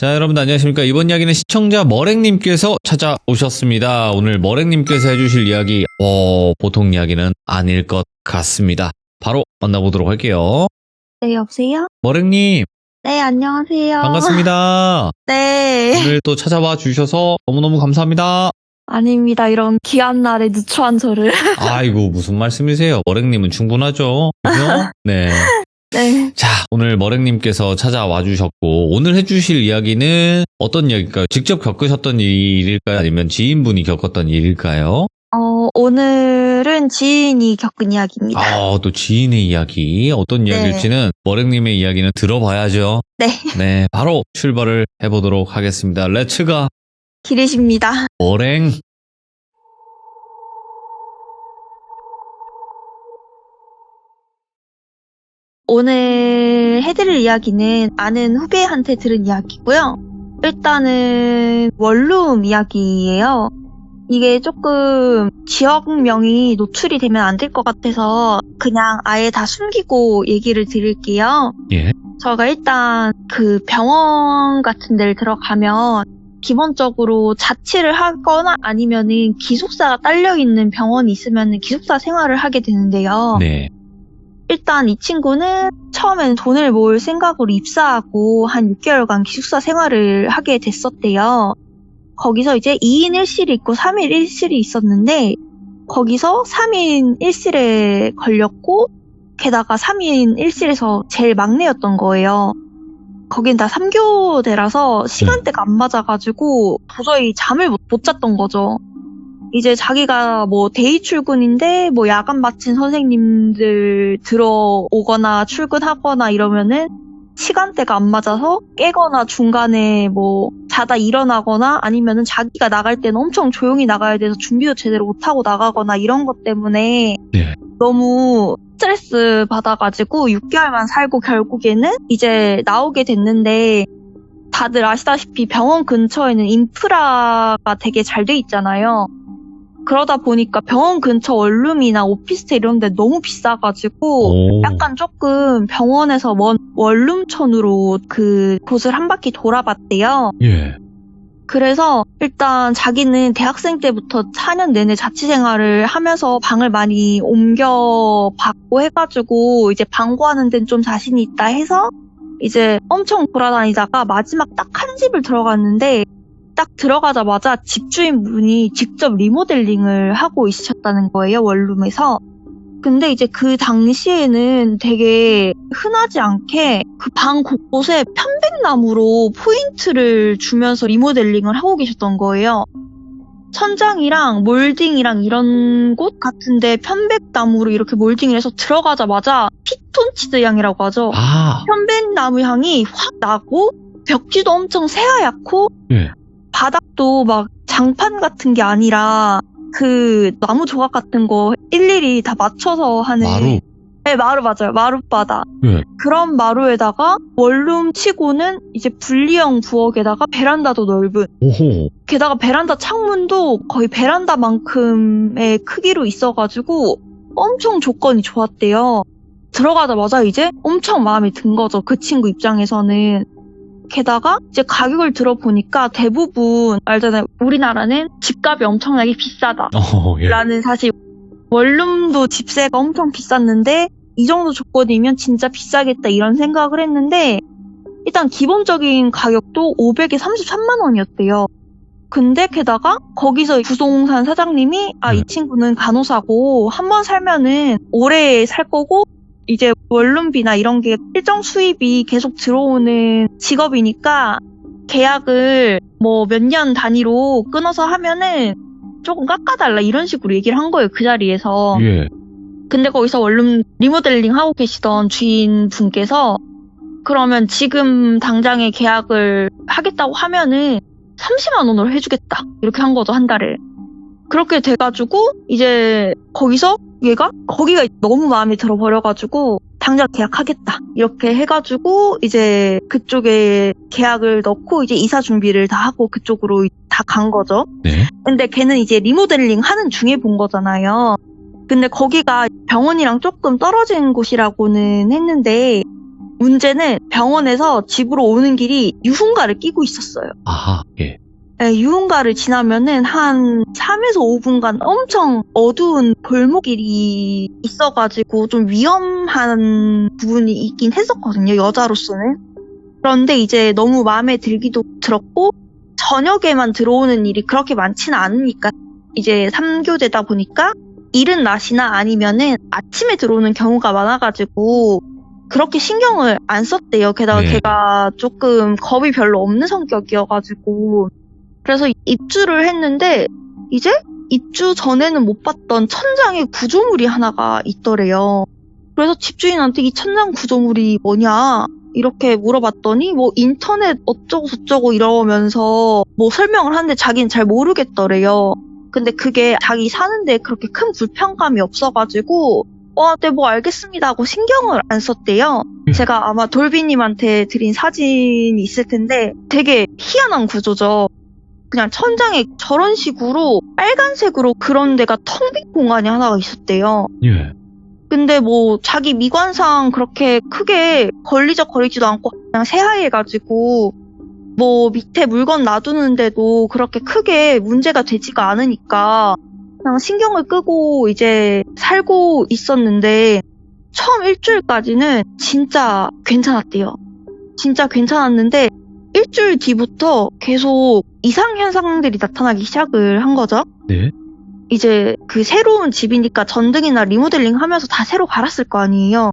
자, 여러분들 안녕하십니까. 이번 이야기는 시청자 머랭님께서 찾아오셨습니다. 오늘 머랭님께서 해주실 이야기, 보통 이야기는 아닐 것 같습니다. 바로 만나보도록 할게요. 네, 여보세요? 머랭님, 네, 안녕하세요. 반갑습니다. 네. 오늘 또 찾아와 주셔서 너무너무 감사합니다. 아닙니다. 이런 귀한 날에 누추한 저를. 아이고, 무슨 말씀이세요? 머랭님은 충분하죠? 그죠? 네. 네. 자, 오늘 머랭님께서 찾아와 주셨고, 오늘 해주실 이야기는 어떤 이야기일까요? 직접 겪으셨던 일일까요? 아니면 지인분이 겪었던 일일까요? 오늘은 지인이 겪은 이야기입니다. 또 지인의 이야기, 어떤 이야기일지는 머랭님의 이야기는 들어봐야죠. 네. 네, 바로 출발을 해보도록 하겠습니다. 렛츠가 기리십니다. 머랭. 오늘 해드릴 이야기는 아는 후배한테 들은 이야기고요. 일단은 원룸 이야기예요. 이게 조금 지역명이 노출이 되면 안 될 것 같아서 그냥 아예 다 숨기고 얘기를 드릴게요. 예. 저가 일단 그 병원 같은 데를 들어가면 기본적으로 자취를 하거나 아니면은 기숙사가 딸려있는 병원이 있으면 기숙사 생활을 하게 되는데요. 네. 일단 이 친구는 처음에는 돈을 모을 생각으로 입사하고 한 6개월간 기숙사 생활을 하게 됐었대요. 거기서 이제 2인 1실이 있고 3인 1실이 있었는데 거기서 3인 1실에 걸렸고 게다가 3인 1실에서 제일 막내였던 거예요. 거긴 다 3교대라서 시간대가 안 맞아가지고 도저히 잠을 못 잤던 거죠. 이제 자기가 뭐 데이 출근인데 뭐 야간 마친 선생님들 들어오거나 출근하거나 이러면은 시간대가 안 맞아서 깨거나 중간에 뭐 자다 일어나거나 아니면은 자기가 나갈 때는 엄청 조용히 나가야 돼서 준비도 제대로 못하고 나가거나 이런 것 때문에 네. 너무 스트레스 받아가지고 6개월만 살고 결국에는 이제 나오게 됐는데 다들 아시다시피 병원 근처에는 인프라가 되게 잘 돼 있잖아요. 그러다 보니까 병원 근처 원룸이나 오피스텔 이런 데 너무 비싸가지고 약간 조금 병원에서 먼 원룸촌으로 그 곳을 한 바퀴 돌아봤대요. 예. 그래서 일단 자기는 대학생 때부터 4년 내내 자취생활을 하면서 방을 많이 옮겨봤고 해가지고 이제 방 구하는 데는 좀 자신이 있다 해서 이제 엄청 돌아다니다가 마지막 딱 한 집을 들어갔는데 딱 들어가자마자 집주인분이 직접 리모델링을 하고 있으셨다는 거예요, 원룸에서. 근데 이제 그 당시에는 되게 흔하지 않게 그 방 곳곳에 편백나무로 포인트를 주면서 리모델링을 하고 계셨던 거예요. 천장이랑 몰딩이랑 이런 곳 같은데 편백나무로 이렇게 몰딩을 해서 들어가자마자 피톤치드 향이라고 하죠. 편백나무 향이 확 나고 벽지도 엄청 새하얗고 예. 바닥도 막 장판 같은 게 아니라 그 나무 조각 같은 거 일일이 다 맞춰서 하는 마루? 네, 마루 맞아요. 마룻바닥. 예. 그런 마루에다가 원룸 치고는 이제 분리형 부엌에다가 베란다도 넓은. 오호. 게다가 베란다 창문도 거의 베란다만큼의 크기로 있어가지고 엄청 조건이 좋았대요. 들어가자마자 이제 엄청 마음에 든 거죠. 그 친구 입장에서는. 게다가 이제 가격을 들어보니까 대부분 알잖아요. 우리나라는 집값이 엄청나게 비싸다. 예. 라는 사실 원룸도 집세가 엄청 비쌌는데 이 정도 조건이면 진짜 비싸겠다 이런 생각을 했는데 일단 기본적인 가격도 500에 33만 원이었대요. 근데 게다가 거기서 부동산 사장님이 이 친구는 간호사고 한 번 살면은 오래 살 거고 이제 원룸비나 이런 게 일정 수입이 계속 들어오는 직업이니까 계약을 뭐 몇 년 단위로 끊어서 하면은 조금 깎아달라 이런 식으로 얘기를 한 거예요. 그 자리에서. 예. 근데 거기서 원룸 리모델링 하고 계시던 주인분께서 그러면 지금 당장에 계약을 하겠다고 하면은 30만 원으로 해주겠다. 이렇게 한 거죠. 한 달에. 그렇게 돼가지고 이제 거기서 얘가 거기가 너무 마음에 들어버려가지고 당장 계약하겠다 이렇게 해가지고 이제 그쪽에 계약을 넣고 이제 이사 준비를 다 하고 그쪽으로 다 간 거죠. 네. 근데 걔는 이제 리모델링 하는 중에 본 거잖아요. 근데 거기가 병원이랑 조금 떨어진 곳이라고는 했는데 문제는 병원에서 집으로 오는 길이 유흥가를 끼고 있었어요. 아하, 예. 네, 유흥가를 지나면은 한 3에서 5분간 엄청 어두운 골목길이 있어가지고 좀 위험한 부분이 있긴 했었거든요, 여자로서는. 그런데 이제 너무 마음에 들기도 들었고, 저녁에만 들어오는 일이 그렇게 많지는 않으니까, 이제 3교대다 보니까, 이른 낮이나 아니면은 아침에 들어오는 경우가 많아가지고, 그렇게 신경을 안 썼대요. 게다가 네. 걔가 조금 겁이 별로 없는 성격이어가지고, 그래서 입주를 했는데 이제 입주 전에는 못 봤던 천장에 구조물이 하나가 있더래요. 그래서 집주인한테 이 천장 구조물이 뭐냐 이렇게 물어봤더니 뭐 인터넷 어쩌고 저쩌고 이러면서 뭐 설명을 하는데 자기는 잘 모르겠더래요. 근데 그게 자기 사는데 그렇게 큰 불편감이 없어가지고 네, 뭐 알겠습니다 하고 신경을 안 썼대요. 제가 아마 돌비님한테 드린 사진이 있을 텐데 되게 희한한 구조죠. 그냥 천장에 저런 식으로 빨간색으로 그런 데가 텅 빈 공간이 하나가 있었대요. 예. 근데 뭐 자기 미관상 그렇게 크게 걸리지도 않고 그냥 새하얘가지고 뭐 밑에 물건 놔두는데도 그렇게 크게 문제가 되지가 않으니까 그냥 신경을 끄고 이제 살고 있었는데 처음 일주일까지는 진짜 괜찮았대요. 진짜 괜찮았는데 일주일 뒤부터 계속 이상 현상들이 나타나기 시작을 한 거죠. 네. 이제 그 새로운 집이니까 전등이나 리모델링 하면서 다 새로 갈았을 거 아니에요.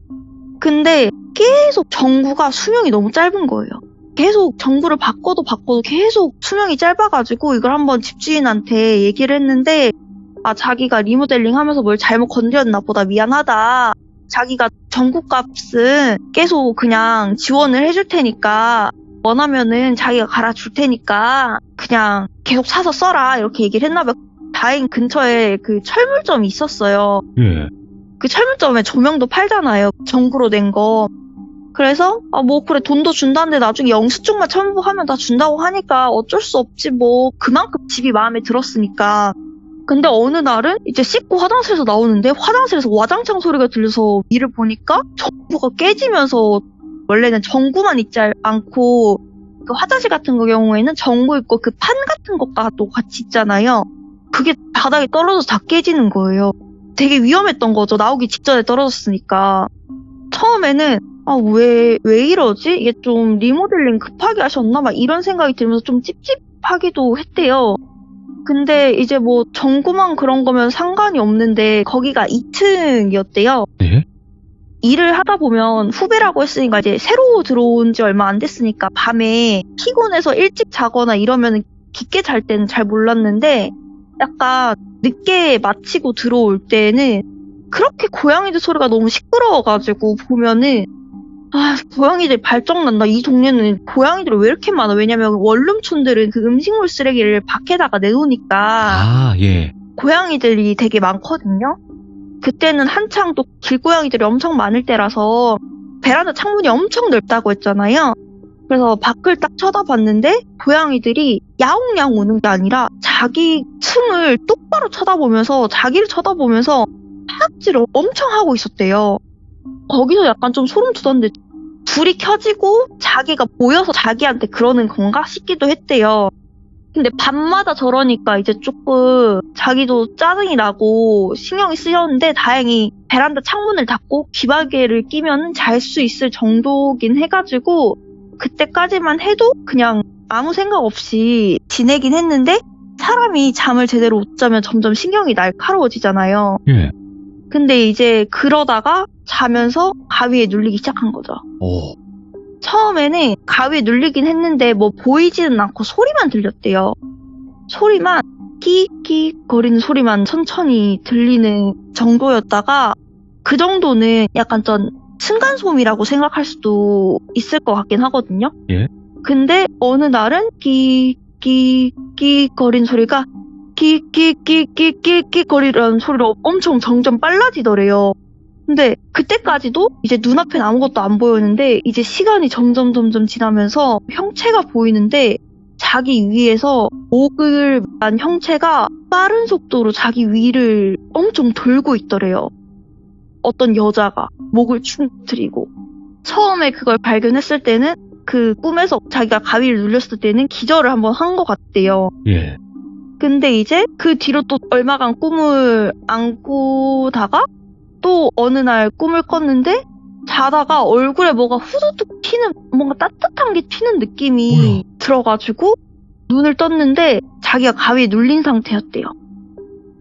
근데 계속 전구가 수명이 너무 짧은 거예요. 계속 전구를 바꿔도 계속 수명이 짧아가지고 이걸 한번 집주인한테 얘기를 했는데 자기가 리모델링 하면서 뭘 잘못 건드렸나 보다 미안하다. 자기가 전구값은 계속 그냥 지원을 해줄 테니까 원하면은 자기가 갈아줄 테니까 그냥 계속 사서 써라 이렇게 얘기를 했나 봐요. 다행 근처에 그 철물점이 있었어요. 예. 그 철물점에 조명도 팔잖아요. 전구로 된 거. 그래서 뭐 그래 돈도 준다는데 나중에 영수증만 첨부하면 다 준다고 하니까 어쩔 수 없지 뭐 그만큼 집이 마음에 들었으니까. 근데 어느 날은 이제 씻고 화장실에서 나오는데 화장실에서 와장창 소리가 들려서 위를 보니까 전구가 깨지면서 원래는 전구만 있지 않고 그 화장실 같은 경우에는 전구 있고 그 판 같은 것과 또 같이 있잖아요. 그게 바닥에 떨어져서 다 깨지는 거예요. 되게 위험했던 거죠. 나오기 직전에 떨어졌으니까. 처음에는 왜 이러지? 이게 좀 리모델링 급하게 하셨나? 막 이런 생각이 들면서 좀 찝찝하기도 했대요. 근데 이제 뭐 전구만 그런 거면 상관이 없는데 거기가 2층이었대요. 네. 일을 하다 보면 후배라고 했으니까 이제 새로 들어온 지 얼마 안 됐으니까 밤에 피곤해서 일찍 자거나 이러면 깊게 잘 때는 잘 몰랐는데 약간 늦게 마치고 들어올 때는 그렇게 고양이들 소리가 너무 시끄러워가지고 보면은 고양이들 발정난다. 이 동네는 고양이들이 왜 이렇게 많아? 왜냐면 원룸촌들은 그 음식물 쓰레기를 밖에다가 내놓으니까 예. 고양이들이 되게 많거든요. 그때는 한창 또 길고양이들이 엄청 많을 때라서 베란다 창문이 엄청 넓다고 했잖아요. 그래서 밖을 딱 쳐다봤는데 고양이들이 야옹야옹 오는 게 아니라 자기 층을 똑바로 쳐다보면서 자기를 쳐다보면서 파악질을 엄청 하고 있었대요. 거기서 약간 좀 소름 돋았는데 불이 켜지고 자기가 보여서 자기한테 그러는 건가 싶기도 했대요. 근데 밤마다 저러니까 이제 조금 자기도 짜증이 나고 신경이 쓰였는데 다행히 베란다 창문을 닫고 귀마개를 끼면 잘 수 있을 정도긴 해가지고 그때까지만 해도 그냥 아무 생각 없이 지내긴 했는데 사람이 잠을 제대로 못 자면 점점 신경이 날카로워지잖아요. 예. 근데 이제 그러다가 자면서 가위에 눌리기 시작한 거죠. 처음에는 가위에 눌리긴 했는데 뭐 보이지는 않고 소리만 들렸대요. 소리만 끼익 거리는 소리만 천천히 들리는 정도였다가 그 정도는 약간 좀 층간소음이라고 생각할 수도 있을 것 같긴 하거든요. 예. 근데 어느 날은 끼익 거리는 소리가 끼익 거리라는 소리로 엄청 점점 빨라지더래요. 근데 그때까지도 이제 눈앞엔 아무것도 안 보였는데 이제 시간이 점점 지나면서 형체가 보이는데 자기 위에서 목을 난 형체가 빠른 속도로 자기 위를 엄청 돌고 있더래요. 어떤 여자가 목을 충트리고 처음에 그걸 발견했을 때는 그 꿈에서 자기가 가위를 눌렸을 때는 기절을 한번 한 것 같대요. 예. 근데 이제 그 뒤로 또 얼마간 꿈을 안 꾸다가 또 어느 날 꿈을 꿨는데 자다가 얼굴에 뭐가 후두둑 튀는, 뭔가 따뜻한 게 튀는 느낌이 뭐야? 들어가지고 눈을 떴는데 자기가 가위에 눌린 상태였대요.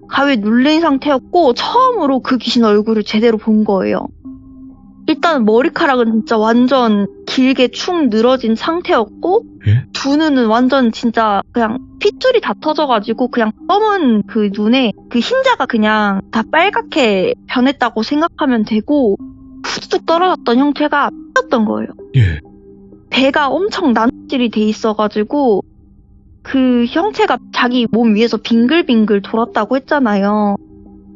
가위에 눌린 상태였고 처음으로 그 귀신 얼굴을 제대로 본 거예요. 일단 머리카락은 진짜 완전 길게 축 늘어진 상태였고 예? 두 눈은 완전 진짜 그냥 핏줄이 다 터져가지고 그냥 검은 그 눈에 그 흰자가 그냥 다 빨갛게 변했다고 생각하면 되고 후두둑 떨어졌던 형태가 였던 거예요. 예. 배가 엄청 난질이 돼 있어가지고 그 형체가 자기 몸 위에서 빙글빙글 돌았다고 했잖아요.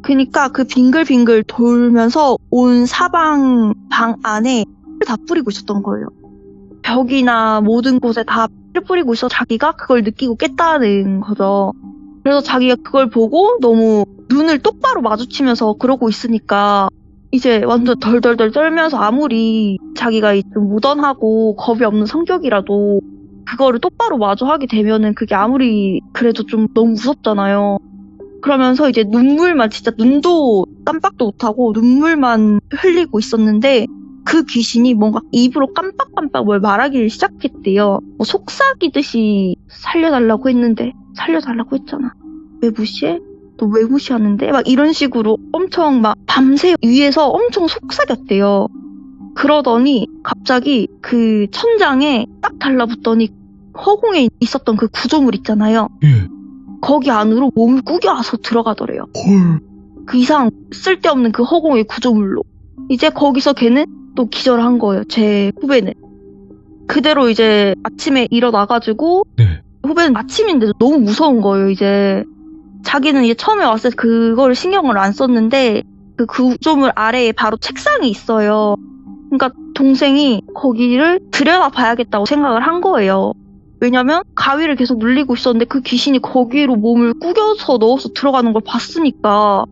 그러니까 그 빙글빙글 돌면서 온 사방 방 안에 피를 다 뿌리고 있었던 거예요. 벽이나 모든 곳에 다 피를 뿌리고 있어 자기가 그걸 느끼고 깼다는 거죠. 그래서 자기가 그걸 보고 너무 눈을 똑바로 마주치면서 그러고 있으니까 이제 완전 덜덜덜 떨면서 아무리 자기가 좀 무던하고 겁이 없는 성격이라도 그거를 똑바로 마주하게 되면은 그게 아무리 그래도 좀 너무 무섭잖아요. 그러면서 이제 눈물만 진짜 눈도 깜빡도 못하고 눈물만 흘리고 있었는데 그 귀신이 뭔가 입으로 깜빡깜빡 뭘 말하기를 시작했대요. 뭐 속삭이듯이 살려달라고 했는데 살려달라고 했잖아. 왜 무시해? 너 왜 무시하는데? 막 이런 식으로 엄청 막 밤새 위에서 엄청 속삭였대요. 그러더니 갑자기 그 천장에 딱 달라붙더니 허공에 있었던 그 구조물 있잖아요. 예. 거기 안으로 몸을 구겨서 들어가더래요. 헐. 그 이상 쓸데없는 그 허공의 구조물로. 이제 거기서 걔는 또 기절을 한 거예요. 제 후배는. 그대로 이제 아침에 일어나가지고 네. 후배는 아침인데도 너무 무서운 거예요. 이제 자기는 이제 처음에 왔을 때 그거를 신경을 안 썼는데 그 구조물 아래에 바로 책상이 있어요. 그러니까 동생이 거기를 들여다봐야겠다고 생각을 한 거예요. 왜냐면 가위를 계속 눌리고 있었는데 그 귀신이 거기로 몸을 구겨서 넣어서 들어가는 걸 봤으니까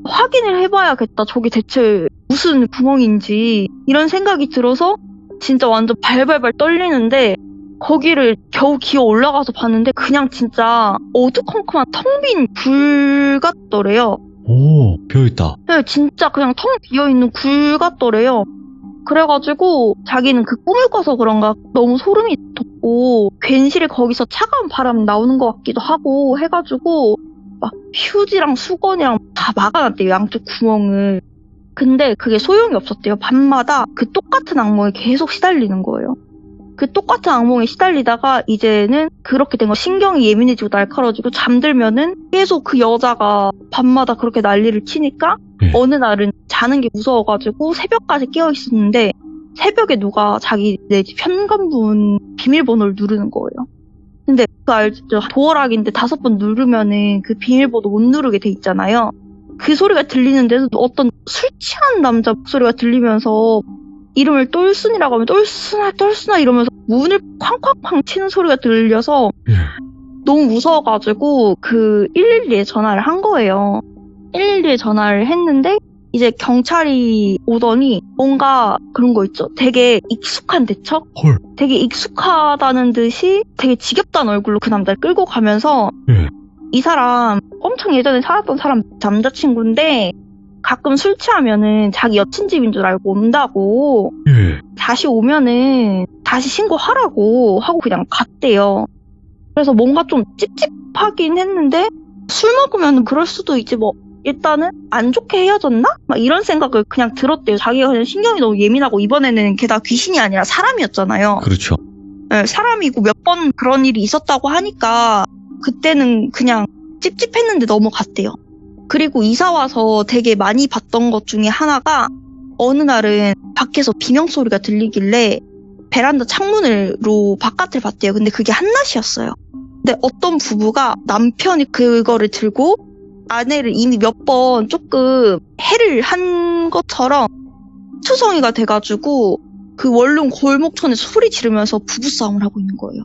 확인을 해봐야겠다. 저게 대체 무슨 구멍인지 이런 생각이 들어서 진짜 완전 발발발 떨리는데 거기를 겨우 기어 올라가서 봤는데 그냥 진짜 어두컴컴한 텅 빈 굴 같더래요. 오, 비어있다. 네, 진짜 그냥 텅 비어있는 굴 같더래요. 그래가지고 자기는 그 꿈을 꿔서 그런가 너무 소름이 돋고 괜시리 거기서 차가운 바람 나오는 것 같기도 하고 해가지고 막 휴지랑 수건이랑 다 막아놨대요. 양쪽 구멍을. 근데 그게 소용이 없었대요. 밤마다 그 똑같은 악몽에 계속 시달리는 거예요. 그 똑같은 악몽에 시달리다가 이제는 그렇게 된 거 신경이 예민해지고 날카로워지고 잠들면은 계속 그 여자가 밤마다 그렇게 난리를 치니까 어느 날은 자는 게 무서워가지고 새벽까지 깨어 있었는데 새벽에 누가 자기 내 집 현관문 비밀번호를 누르는 거예요. 근데 그 알죠? 도어락인데 5번 누르면은 그 비밀번호 못 누르게 돼 있잖아요. 그 소리가 들리는데도 어떤 술 취한 남자 목소리가 들리면서 이름을 똘순이라고 하면 똘순아 이러면서 문을 쾅쾅쾅 치는 소리가 들려서 너무 무서워가지고 그 112에 전화를 한 거예요. 112에 전화를 했는데 이제 경찰이 오더니 뭔가 그런 거 있죠. 되게 익숙한 대처? 헐. 되게 익숙하다는 듯이 되게 지겹다는 얼굴로 그 남자를 끌고 가면서 이 사람 엄청 예전에 살았던 사람 남자친구인데 가끔 술 취하면은 자기 여친 집인 줄 알고 온다고 다시 오면은 다시 신고하라고 하고 그냥 갔대요. 그래서 뭔가 좀 찝찝하긴 했는데 술 먹으면 그럴 수도 있지 뭐 일단은 안 좋게 헤어졌나? 막 이런 생각을 그냥 들었대요. 자기가 그냥 신경이 너무 예민하고 이번에는 게다가 귀신이 아니라 사람이었잖아요. 그렇죠. 네, 사람이고 몇 번 그런 일이 있었다고 하니까 그때는 그냥 찝찝했는데 넘어갔대요. 그리고 이사 와서 되게 많이 봤던 것 중에 하나가 어느 날은 밖에서 비명소리가 들리길래 베란다 창문으로 바깥을 봤대요. 근데 그게 한낮이었어요. 근데 어떤 부부가 남편이 그거를 들고 아내를 이미 몇 번 조금 해를 한 것처럼 투성이가 돼가지고 그 원룸 골목촌에 소리 지르면서 부부싸움을 하고 있는 거예요.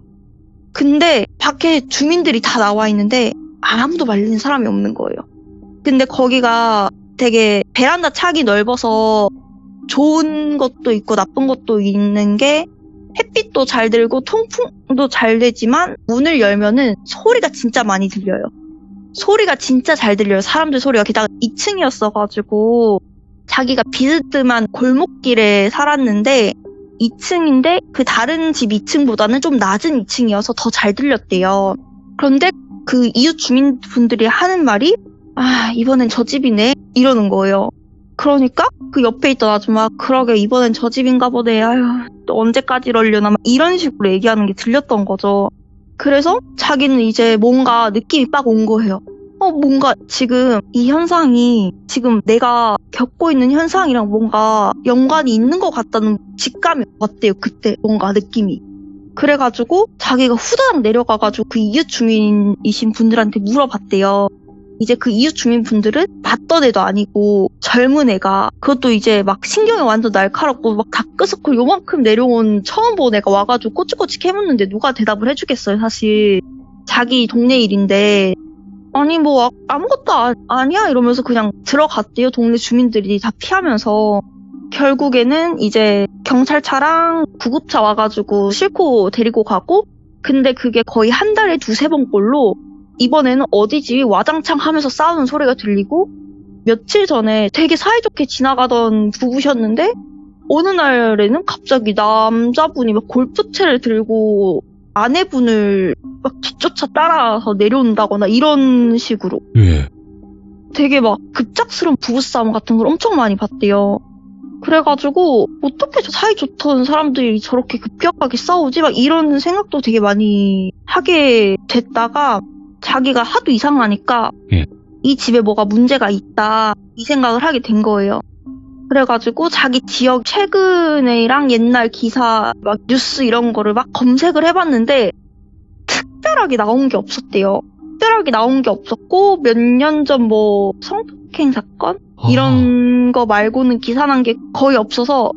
근데 밖에 주민들이 다 나와 있는데 아무도 말리는 사람이 없는 거예요. 근데 거기가 되게 베란다 창이 넓어서 좋은 것도 있고 나쁜 것도 있는 게 햇빛도 잘 들고 통풍도 잘 되지만 문을 열면은 소리가 진짜 많이 들려요. 소리가 진짜 잘 들려요. 사람들 소리가. 게다가 2층이었어가지고 자기가 비스듬한 골목길에 살았는데 2층인데 그 다른 집 2층보다는 좀 낮은 2층이어서 더 잘 들렸대요. 그런데 그 이웃 주민분들이 하는 말이 이번엔 저 집이네 이러는 거예요. 그러니까 그 옆에 있던 아줌마 그러게 이번엔 저 집인가 보네. 아휴 또 언제까지 이러려나 막 이런 식으로 얘기하는 게 들렸던 거죠. 그래서 자기는 이제 뭔가 느낌이 빡 온 거예요. 뭔가 지금 이 현상이 지금 내가 겪고 있는 현상이랑 뭔가 연관이 있는 것 같다는 직감이 왔대요. 그때 뭔가 느낌이. 그래가지고 자기가 후다닥 내려가가지고 그 이웃 주민이신 분들한테 물어봤대요. 이제 그 이웃 주민분들은 봤던 애도 아니고 젊은 애가 그것도 이제 막 신경이 완전 날카롭고 막 다크서클 요만큼 내려온 처음 본 애가 와가지고 꼬치꼬치 캐묻는데 누가 대답을 해주겠어요. 사실 자기 동네 일인데 아니 뭐 아무것도 아니야 이러면서 그냥 들어갔대요. 동네 주민들이 다 피하면서. 결국에는 이제 경찰차랑 구급차 와가지고 싣고 데리고 가고 근데 그게 거의 한 달에 2-3번 꼴로 이번에는 어디지 와장창 하면서 싸우는 소리가 들리고 며칠 전에 되게 사이좋게 지나가던 부부셨는데 어느 날에는 갑자기 남자분이 막 골프채를 들고 아내분을 막 뒤쫓아 따라서 내려온다거나 이런 식으로 되게 막 급작스러운 부부싸움 같은 걸 엄청 많이 봤대요. 그래가지고 어떻게 저 사이 좋던 사람들이 저렇게 급격하게 싸우지? 막 이런 생각도 되게 많이 하게 됐다가 자기가 하도 이상하니까 이 집에 뭐가 문제가 있다 이 생각을 하게 된 거예요. 그래가지고 자기 지역 최근에랑 옛날 기사 막 뉴스 이런 거를 막 검색을 해봤는데 특별하게 나온 게 없었대요. 특별하게 나온 게 없었고 몇 년 전 뭐 성폭행 사건? 이런 거 말고는 기사 난 게 거의 없어서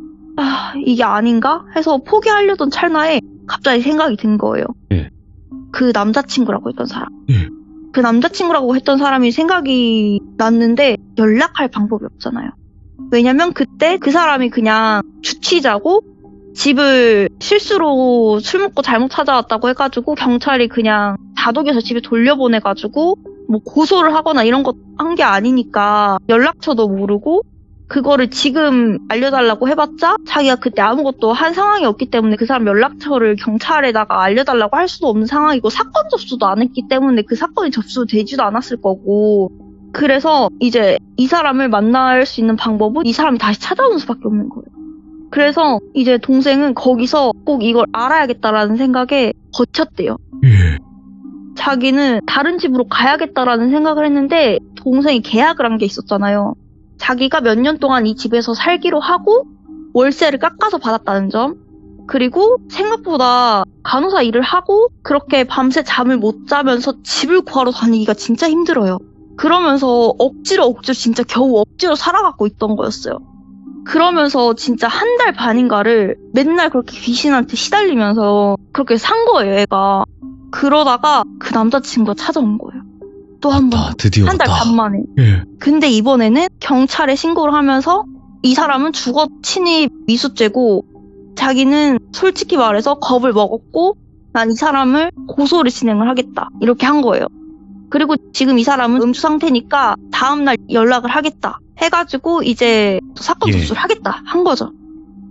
이게 아닌가 해서 포기하려던 찰나에 갑자기 생각이 든 거예요. 그 남자친구라고 했던 사람. 그 남자친구라고 했던 사람이 생각이 났는데 연락할 방법이 없잖아요. 왜냐면 그때 그 사람이 그냥 주치자고 집을 실수로 술 먹고 잘못 찾아왔다고 해가지고 경찰이 그냥 다독여서 집에 돌려보내가지고 뭐 고소를 하거나 이런 거 한 게 아니니까 연락처도 모르고 그거를 지금 알려달라고 해봤자 자기가 그때 아무것도 한 상황이 없기 때문에 그 사람 연락처를 경찰에다가 알려달라고 할 수도 없는 상황이고 사건 접수도 안 했기 때문에 그 사건이 접수되지도 않았을 거고 그래서 이제 이 사람을 만날 수 있는 방법은 이 사람이 다시 찾아오는 수밖에 없는 거예요. 그래서 이제 동생은 거기서 꼭 이걸 알아야겠다라는 생각에 버텼대요. 자기는 다른 집으로 가야겠다라는 생각을 했는데 동생이 계약을 한 게 있었잖아요. 자기가 몇 년 동안 이 집에서 살기로 하고 월세를 깎아서 받았다는 점 그리고 생각보다 간호사 일을 하고 그렇게 밤새 잠을 못 자면서 집을 구하러 다니기가 진짜 힘들어요. 그러면서 억지로 진짜 겨우 억지로 살아가고 있던 거였어요. 그러면서 진짜 한 달 반인가를 맨날 그렇게 귀신한테 시달리면서 그렇게 산 거예요, 애가. 그러다가 그 남자친구가 찾아온 거예요. 또 한 번. 드디어 한 달 왔다. 반 만에. 근데 이번에는 경찰에 신고를 하면서 이 사람은 주거 침입 미수죄고 자기는 솔직히 말해서 겁을 먹었고 난 이 사람을 고소를 진행을 하겠다. 이렇게 한 거예요. 그리고 지금 이 사람은 음주 상태니까 다음날 연락을 하겠다. 해가지고 이제 사건 접수를 하겠다. 한 거죠.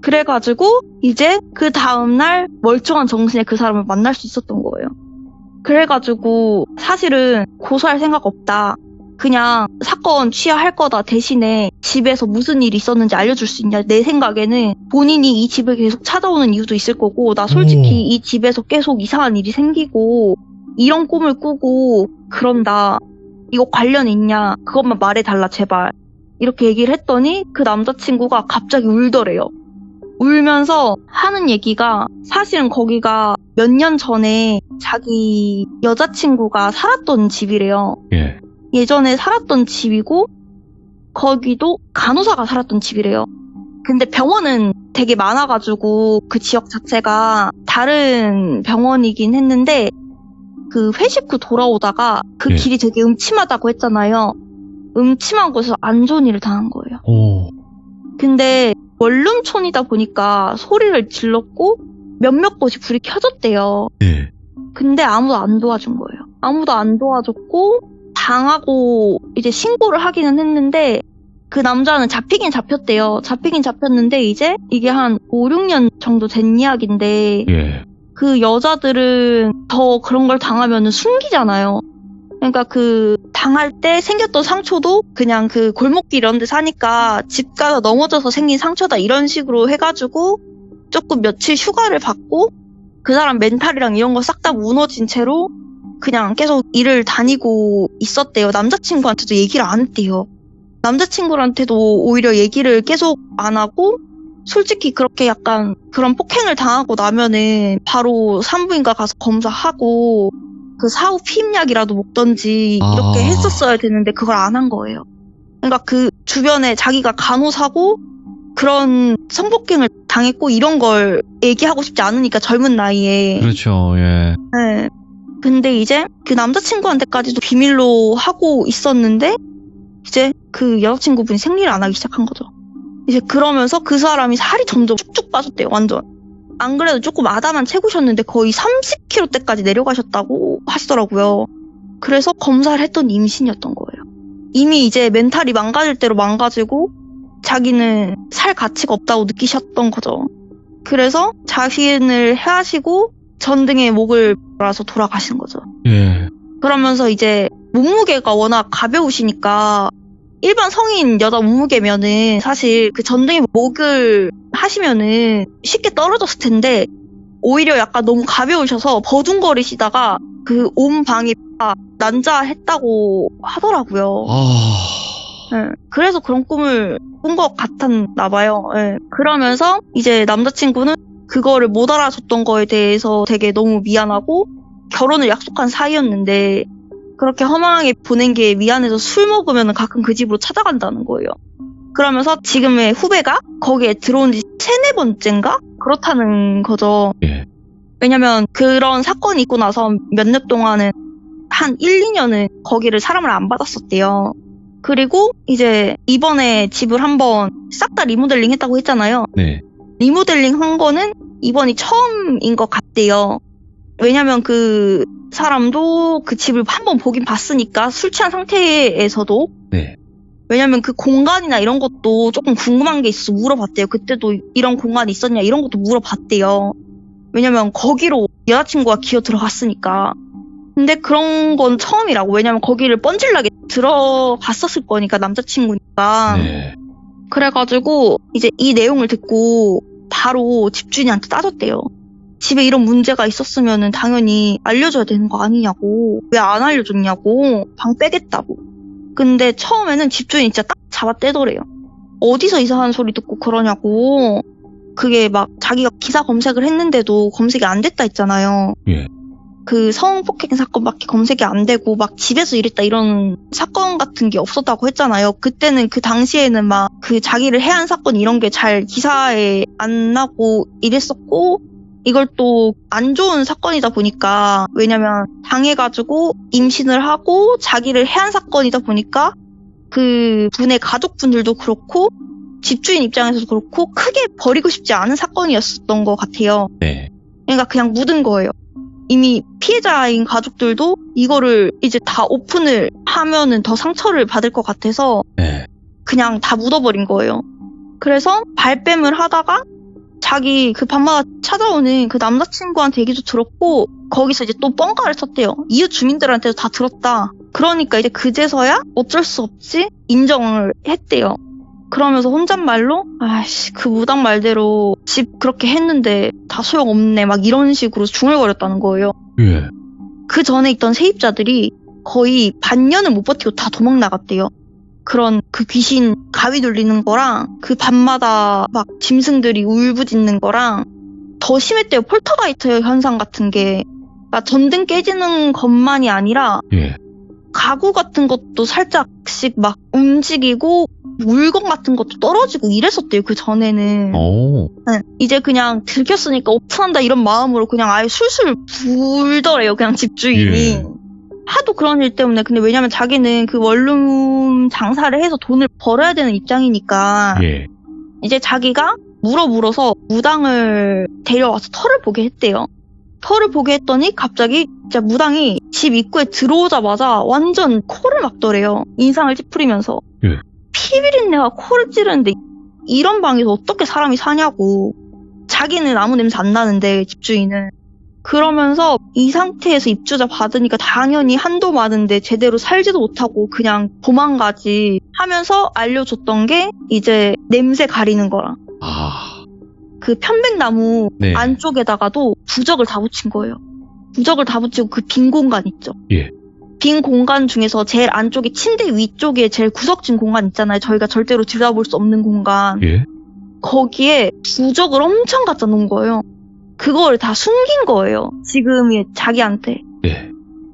그래가지고 이제 그 다음날 멀쩡한 정신에 그 사람을 만날 수 있었던 거예요. 그래가지고 사실은 고소할 생각 없다. 그냥 사건 취하할 거다. 대신에 집에서 무슨 일이 있었는지 알려줄 수 있냐. 내 생각에는 본인이 이 집을 계속 찾아오는 이유도 있을 거고 나 솔직히 이 집에서 계속 이상한 일이 생기고 이런 꿈을 꾸고 그런다. 이거 관련 있냐. 그것만 말해달라 제발. 이렇게 얘기를 했더니 그 남자친구가 갑자기 울더래요. 울면서 하는 얘기가 사실은 거기가 몇 년 전에 자기 여자친구가 살았던 집이래요. 예전에 살았던 집이고 거기도 간호사가 살았던 집이래요. 근데 병원은 되게 많아가지고 그 지역 자체가 다른 병원이긴 했는데 그 회식 후 돌아오다가 그 길이 되게 음침하다고 했잖아요. 음침한 곳에서 안 좋은 일을 당한 거예요. 근데 원룸촌이다 보니까 소리를 질렀고 몇몇 곳이 불이 켜졌대요. 예. 근데 아무도 안 도와준 거예요. 아무도 안 도와줬고 당하고 이제 신고를 하기는 했는데 그 남자는 잡히긴 잡혔대요. 잡히긴 잡혔는데 이제 이게 한 5, 6년 정도 된 이야기인데 예. 그 여자들은 더 그런 걸 당하면 숨기잖아요. 그러니까 그 당할 때 생겼던 상처도 그냥 그 골목길 이런 데 사니까 집 가다 넘어져서 생긴 상처다 이런 식으로 해가지고 조금 며칠 휴가를 받고 그 사람 멘탈이랑 이런 거 싹 다 무너진 채로 그냥 계속 일을 다니고 있었대요. 남자친구한테도 얘기를 안 했대요. 남자친구한테도 오히려 얘기를 계속 안 하고 솔직히 그렇게 약간 그런 폭행을 당하고 나면은 바로 산부인과 가서 검사하고 그 사후 피임약이라도 먹던지 이렇게 했었어야 되는데 그걸 안 한 거예요. 그러니까 그 주변에 자기가 간호사고 그런 성폭행을 당했고 이런 걸 얘기하고 싶지 않으니까 젊은 나이에. 그렇죠. 예. 네. 근데 이제 그 남자친구한테까지도 비밀로 하고 있었는데 이제 그 여자친구분이 생리를 안 하기 시작한 거죠. 이제 그러면서 그 사람이 살이 점점 쭉쭉 빠졌대요. 완전. 안 그래도 조금 아담한 체구셨는데 거의 30kg대까지 내려가셨다고 하시더라고요. 그래서 검사를 했더니 임신이었던 거예요. 이미 이제 멘탈이 망가질 대로 망가지고 자기는 살 가치가 없다고 느끼셨던 거죠. 그래서 자신을 해하시고 전등에 목을 몰아서 돌아가신 거죠. 예. 그러면서 이제 몸무게가 워낙 가벼우시니까 일반 성인 여자 몸무게면은 사실 그 전등에 목을 하시면은 쉽게 떨어졌을 텐데 오히려 약간 너무 가벼우셔서 버둥거리시다가 그 온 방이 다 난자했다고 하더라고요. 네, 그래서 그런 꿈을 꾼 것 같았나 봐요. 네. 그러면서 이제 남자친구는 그거를 못 알아줬던 거에 대해서 되게 너무 미안하고 결혼을 약속한 사이였는데 그렇게 허망하게 보낸 게 미안해서 술 먹으면 가끔 그 집으로 찾아간다는 거예요. 그러면서 지금의 후배가 거기에 들어온 지 3-4번째인가? 그렇다는 거죠. 예. 왜냐면 그런 사건이 있고 나서 몇 년 동안은 한 1-2년은 거기를 사람을 안 받았었대요. 그리고 이제 이번에 집을 한번 싹 다 리모델링 했다고 했잖아요. 네. 리모델링 한 거는 이번이 처음인 것 같대요. 왜냐면 그 사람도 그 집을 한번 보긴 봤으니까 술 취한 상태에서도. 네. 왜냐면 그 공간이나 이런 것도 조금 궁금한 게 있어서 물어봤대요. 그때도 이런 공간이 있었냐 이런 것도 물어봤대요. 왜냐면 거기로 여자친구가 기어 들어갔으니까. 근데 그런 건 처음이라고. 왜냐면 거기를 뻔질나게 들어갔었을 거니까 남자친구니까. 네. 그래가지고 이제 이 내용을 듣고 바로 집주인한테 따졌대요. 집에 이런 문제가 있었으면은 당연히 알려줘야 되는 거 아니냐고. 왜 안 알려줬냐고. 방 빼겠다고. 근데 처음에는 집주인이 진짜 딱 잡아떼더래요. 어디서 이상한 소리 듣고 그러냐고. 그게 막 자기가 기사 검색을 했는데도 검색이 안 됐다 했잖아요. 예. 그 성폭행 사건밖에 검색이 안 되고 막 집에서 이랬다 이런 사건 같은 게 없었다고 했잖아요. 그때는 그 당시에는 막 그 자기를 해한 사건 이런 게 잘 기사에 안 나고 이랬었고 이걸 또 안 좋은 사건이다 보니까 왜냐면 당해가지고 임신을 하고 자기를 해한 사건이다 보니까 그 분의 가족분들도 그렇고 집주인 입장에서도 그렇고 크게 버리고 싶지 않은 사건이었던 것 같아요. 네. 그러니까 그냥 묻은 거예요. 이미 피해자인 가족들도 이거를 이제 다 오픈을 하면은 더 상처를 받을 것 같아서 네. 그냥 다 묻어버린 거예요. 그래서 발뺌을 하다가 자기 그 밤마다 찾아오는 그 남자친구한테 얘기도 들었고 거기서 이제 또 뻥가를 쳤대요. 이웃 주민들한테도 다 들었다. 그러니까 이제 그제서야 어쩔 수 없이 인정을 했대요. 그러면서 혼잣말로 아이씨 그 무당 말대로 집 그렇게 했는데 다 소용없네 막 이런 식으로 중얼거렸다는 거예요. 예. 그 전에 있던 세입자들이 거의 반년을 못 버티고 다 도망 나갔대요. 그런 그 귀신 가위 눌리는 거랑 그 밤마다 막 짐승들이 울부짖는 거랑 더 심했대요. 폴터가이트 현상 같은 게. 그러니까 전등 깨지는 것만이 아니라 예. 가구 같은 것도 살짝씩 막 움직이고 물건 같은 것도 떨어지고 이랬었대요. 그 전에는. 오. 네. 이제 그냥 들켰으니까 오픈한다 이런 마음으로 그냥 아예 술술 불더래요. 그냥 집주인이. 예. 하도 그런 일 때문에. 근데 왜냐면 자기는 그 원룸 장사를 해서 돈을 벌어야 되는 입장이니까. 예. 이제 자기가 물어서 무당을 데려와서 털을 보게 했대요. 털을 보게 했더니 갑자기 진짜 무당이 집 입구에 들어오자마자 완전 코를 막더래요. 인상을 찌푸리면서. 예. 피비린내가 코를 찌르는데 이런 방에서 어떻게 사람이 사냐고. 자기는 아무 냄새 안 나는데 집주인은. 그러면서 이 상태에서 입주자 받으니까 당연히 한도 많은데 제대로 살지도 못하고 그냥 도망가지 하면서 알려줬던 게 이제 냄새 가리는 거랑 그 편백나무 네. 안쪽에다가도 부적을 다 붙인 거예요. 부적을 다 붙이고 그 빈 공간 있죠. 예. 빈 공간 중에서 제일 안쪽에 침대 위쪽에 제일 구석진 공간 있잖아요. 저희가 절대로 들여다볼 수 없는 공간. 예. 거기에 부적을 엄청 갖다 놓은 거예요. 그걸 다 숨긴 거예요. 지금의 자기한테. 예.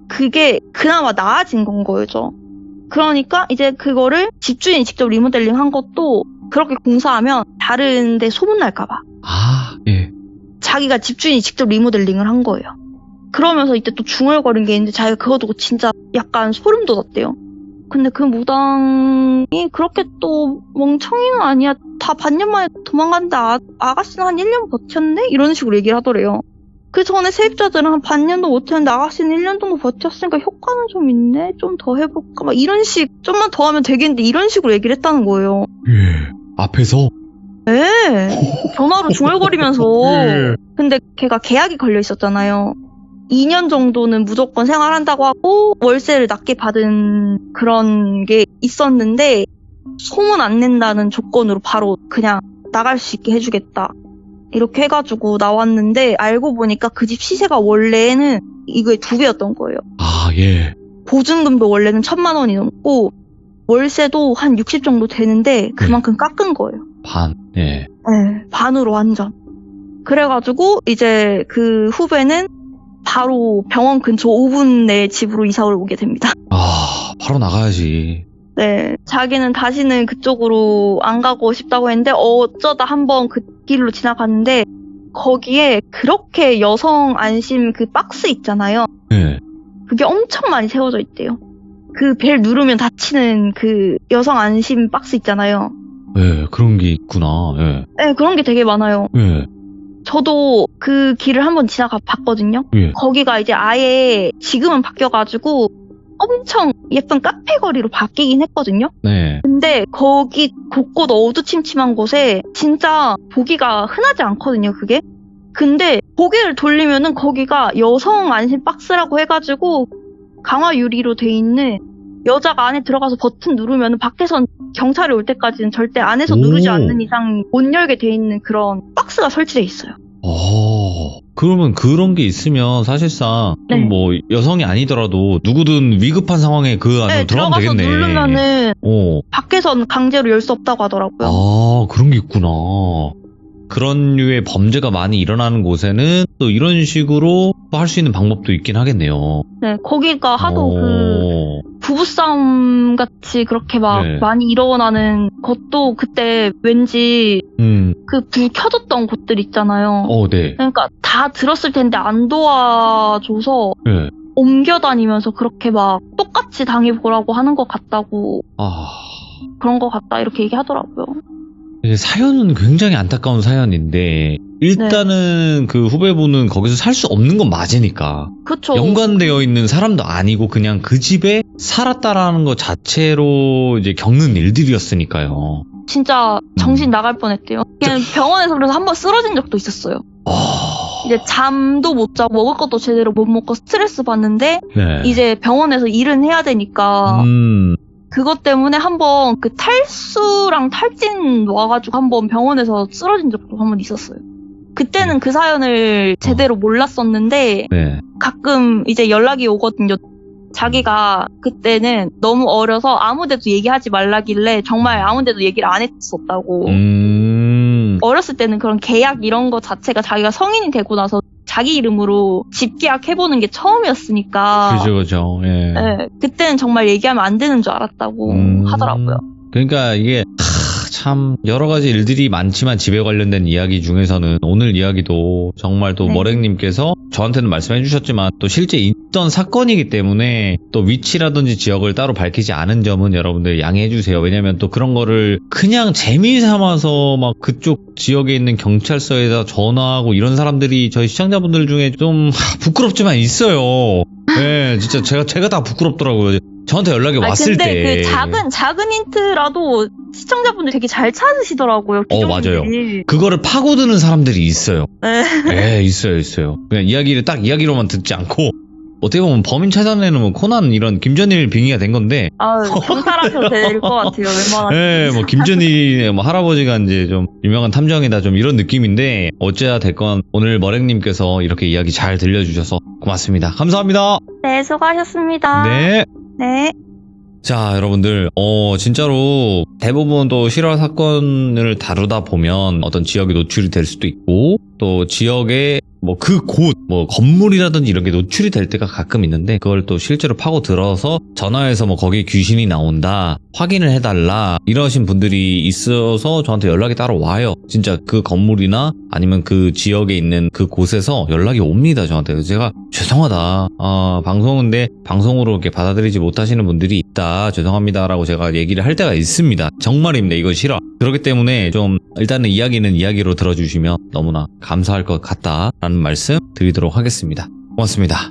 그게 그나마 나아진 건 거죠. 그러니까 이제 그거를 집주인이 직접 리모델링 한 것도 그렇게 공사하면 다른 데 소문날까봐. 예. 자기가 집주인이 직접 리모델링을 한 거예요. 그러면서 이때 또 중얼거린 게 있는데 자기가 그거 두고 진짜 약간 소름 돋았대요. 근데 그 무당이 그렇게 또 멍청이는 아니야. 다 반년 만에 도망갔는데 아가씨는 한 1년 버텼네? 이런 식으로 얘기를 하더래요. 그 전에 세입자들은 한 반년도 못했는데 아가씨는 1년 정도 버텼으니까 효과는 좀 있네? 좀 더 해볼까? 막 이런 좀만 더 하면 되겠는데 이런 식으로 얘기를 했다는 거예요. 예. 앞에서? 네. 전화로 중얼거리면서. 예. 근데 걔가 계약이 걸려 있었잖아요. 2년 정도는 무조건 생활한다고 하고 월세를 낮게 받은 그런 게 있었는데 소문 안 낸다는 조건으로 바로 그냥 나갈 수 있게 해주겠다. 이렇게 해가지고 나왔는데 알고 보니까 그 집 시세가 원래는 이거의 2배였던 거예요. 예. 보증금도 원래는 1,000만 원이 넘고 월세도 한 60 정도 되는데 그만큼 깎은 거예요. 예. 네, 반으로 완전. 그래가지고 이제 그 후배는 바로 병원 근처 5분 내 집으로 이사를 오게 됩니다. 바로 나가야지. 네, 자기는 다시는 그쪽으로 안 가고 싶다고 했는데 어쩌다 한번 그 길로 지나갔는데 거기에 그렇게 여성 안심 그 박스 있잖아요. 예. 그게 엄청 많이 세워져 있대요. 그 벨 누르면 닫히는 그 여성 안심 박스 있잖아요. 예, 그런 게 있구나. 예. 네, 그런 게 되게 많아요. 예. 저도 그 길을 한번 지나가 봤거든요. 예. 거기가 이제 아예 지금은 바뀌어가지고 엄청 예쁜 카페 거리로 바뀌긴 했거든요. 네. 근데 거기 곳곳 어두침침한 곳에 진짜 보기가 흔하지 않거든요, 그게. 근데 고개를 돌리면은 거기가 여성 안심 박스라고 해가지고 강화 유리로 돼 있는 여자가 안에 들어가서 버튼 누르면 밖에선 경찰이 올 때까지는 절대 안에서 누르지 않는 이상 못 열게 돼 있는 그런 박스가 설치돼 있어요. 그러면 그런 게 있으면 사실상 네. 좀 뭐 여성이 아니더라도 누구든 위급한 상황에 그 안으로 네, 들어가면 들어가서 되겠네. 누르면은 어. 밖에선 강제로 열 수 없다고 하더라고요. 그런 게 있구나. 그런 류의 범죄가 많이 일어나는 곳에는 또 이런 식으로 할 수 있는 방법도 있긴 하겠네요. 네, 거기가 하도 그 부부싸움 같이 그렇게 막 네. 많이 일어나는 것도 그때 왠지 그 불 켜졌던 곳들 있잖아요. 네. 그러니까 다 들었을 텐데 안 도와줘서 네. 옮겨 다니면서 그렇게 막 똑같이 당해보라고 하는 것 같다고 그런 것 같다 이렇게 얘기하더라고요. 이게 사연은 굉장히 안타까운 사연인데 일단은 그 후배분은 거기서 살 수 없는 건 맞으니까 그쵸. 연관되어 있는 사람도 아니고 그냥 그 집에 살았다라는 것 자체로 이제 겪는 일들이었으니까요. 진짜 정신 나갈 뻔했대요. 그냥 병원에서 그래서 한번 쓰러진 적도 있었어요. 이제 잠도 못 자고 먹을 것도 제대로 못 먹고 스트레스 받는데 네. 이제 병원에서 일은 해야 되니까 그것 때문에 한번 그 탈수랑 탈진 와가지고 한번 병원에서 쓰러진 적도 한번 있었어요. 그때는 그 사연을 제대로 몰랐었는데 네. 가끔 이제 연락이 오거든요. 자기가 그때는 너무 어려서 아무데도 얘기하지 말라길래 정말 아무데도 얘기를 안 했었다고. 어렸을 때는 그런 계약 이런 거 자체가 자기가 성인이 되고 나서 자기 이름으로 집 계약해보는 게 처음이었으니까. 그죠. 예. 네, 그때는 정말 얘기하면 안 되는 줄 알았다고 하더라고요. 그러니까 이게 참 여러 가지 일들이 많지만 집에 관련된 이야기 중에서는 오늘 이야기도 정말 또 네. 머랭님께서 저한테는 말씀해 주셨지만 또 실제 있던 사건이기 때문에 또 위치라든지 지역을 따로 밝히지 않은 점은 여러분들 양해해 주세요. 왜냐면 또 그런 거를 그냥 재미 삼아서 막 그쪽 지역에 있는 경찰서에다 전화하고 이런 사람들이 저희 시청자분들 중에 좀 부끄럽지만 있어요. 네, 진짜 제가 다 부끄럽더라고요. 저한테 연락이 왔을 근데 때. 그 작은 힌트라도 시청자분들 되게 잘 찾으시더라고요. 맞아요. 기종들이. 그거를 파고드는 사람들이 있어요. 네. 네, 있어요. 그냥 이야기를 딱 이야기로만 듣지 않고 어떻게 보면 범인 찾아내는 뭐 코난 이런 김전일 빙의가 된 건데, 경찰하셔도 될 것 같아요. 웬만하면. 네, 뭐 김전일의 뭐 할아버지가 이제 좀 유명한 탐정이다 좀 이런 느낌인데 어째야 됐건 오늘 머랭님께서 이렇게 이야기 잘 들려주셔서 고맙습니다. 감사합니다. 네, 수고하셨습니다. 네. 네. 자, 여러분들, 진짜로 대부분 또 실화 사건을 다루다 보면 어떤 지역이 노출이 될 수도 있고, 또 지역의 뭐 그 곳, 뭐 건물이라든지 이런 게 노출이 될 때가 가끔 있는데, 그걸 또 실제로 파고 들어서 전화해서 뭐 거기 귀신이 나온다, 확인을 해달라, 이러신 분들이 있어서 저한테 연락이 따로 와요. 진짜 그 건물이나 아니면 그 지역에 있는 그 곳에서 연락이 옵니다, 저한테. 그래서 제가 죄송하다. 방송인데 방송으로 이렇게 받아들이지 못하시는 분들이 있다. 죄송합니다라고 제가 얘기를 할 때가 있습니다. 정말입니다. 이건 싫어. 그렇기 때문에 좀 일단은 이야기는 이야기로 들어주시면 너무나 감사할 것 같다라는 말씀 드리도록 하겠습니다. 고맙습니다.